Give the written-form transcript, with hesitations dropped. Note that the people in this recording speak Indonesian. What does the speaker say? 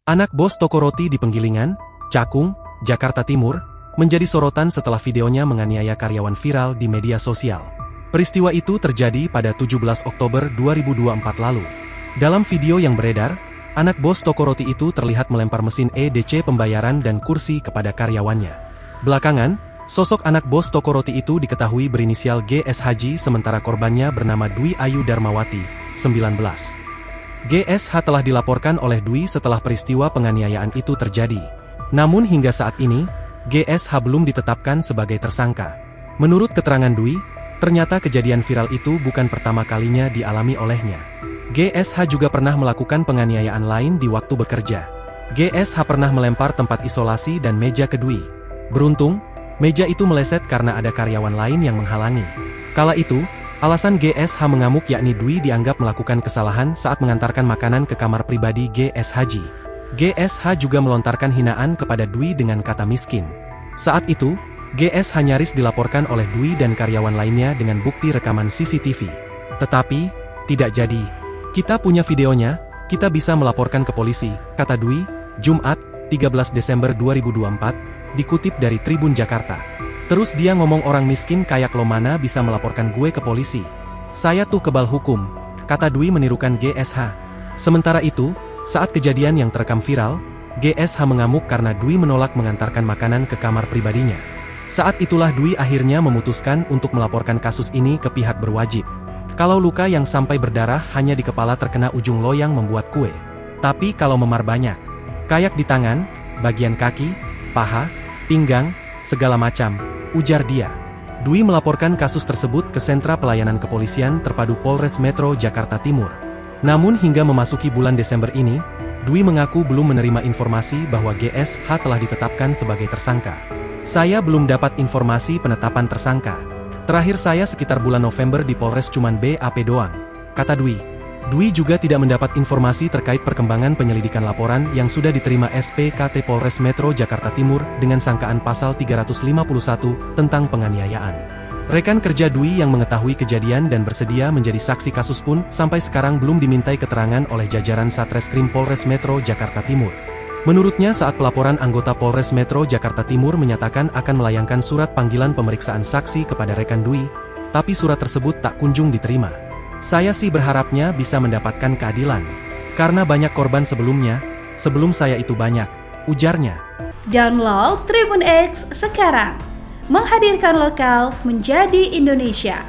Anak bos toko roti di Penggilingan, Cakung, Jakarta Timur, menjadi sorotan setelah videonya menganiaya karyawan viral di media sosial. Peristiwa itu terjadi pada 17 Oktober 2024 lalu. Dalam video yang beredar, anak bos toko roti itu terlihat melempar mesin EDC pembayaran dan kursi kepada karyawannya. Belakangan, sosok anak bos toko roti itu diketahui berinisial GSHJ sementara korbannya bernama Dwi Ayu Darmawati, 19. GSH telah dilaporkan oleh Dwi setelah peristiwa penganiayaan itu terjadi. Namun hingga saat ini, GSH belum ditetapkan sebagai tersangka. Menurut keterangan Dwi, ternyata kejadian viral itu bukan pertama kalinya dialami olehnya. GSH juga pernah melakukan penganiayaan lain di waktu bekerja. GSH pernah melempar tempat isolasi dan meja ke Dwi. Beruntung, meja itu meleset karena ada karyawan lain yang menghalangi. Kala itu, alasan GSH mengamuk yakni Dwi dianggap melakukan kesalahan saat mengantarkan makanan ke kamar pribadi GSHJ. GSH juga melontarkan hinaan kepada Dwi dengan kata miskin. Saat itu, GSH nyaris dilaporkan oleh Dwi dan karyawan lainnya dengan bukti rekaman CCTV. Tetapi, tidak jadi. Kita punya videonya, kita bisa melaporkan ke polisi, kata Dwi, Jumat, 13 Desember 2024, dikutip dari Tribun Jakarta. Terus dia ngomong orang miskin kayak lo mana bisa melaporkan gue ke polisi. Saya tuh kebal hukum, kata Dwi menirukan GSH. Sementara itu, saat kejadian yang terekam viral, GSH mengamuk karena Dwi menolak mengantarkan makanan ke kamar pribadinya. Saat itulah Dwi akhirnya memutuskan untuk melaporkan kasus ini ke pihak berwajib. Kalau luka yang sampai berdarah hanya di kepala terkena ujung loyang membuat kue. Tapi kalau memar banyak, kayak di tangan, bagian kaki, paha, pinggang, segala macam, ujar dia. Dwi melaporkan kasus tersebut ke Sentra Pelayanan Kepolisian Terpadu Polres Metro Jakarta Timur. Namun hingga memasuki bulan Desember ini, Dwi mengaku belum menerima informasi bahwa GSH telah ditetapkan sebagai tersangka. Saya belum dapat informasi penetapan tersangka. Terakhir saya sekitar bulan November di Polres cuman BAP doang, kata Dwi. Dwi juga tidak mendapat informasi terkait perkembangan penyelidikan laporan yang sudah diterima SPKT Polres Metro Jakarta Timur dengan sangkaan pasal 351 tentang penganiayaan. Rekan kerja Dwi yang mengetahui kejadian dan bersedia menjadi saksi kasus pun sampai sekarang belum dimintai keterangan oleh jajaran Satreskrim Polres Metro Jakarta Timur. Menurutnya saat pelaporan anggota Polres Metro Jakarta Timur menyatakan akan melayangkan surat panggilan pemeriksaan saksi kepada rekan Dwi, tapi surat tersebut tak kunjung diterima. Saya sih berharapnya bisa mendapatkan keadilan. Karena banyak korban sebelumnya, sebelum saya itu banyak, ujarnya. Download Tribun X sekarang. Menghadirkan lokal menjadi Indonesia.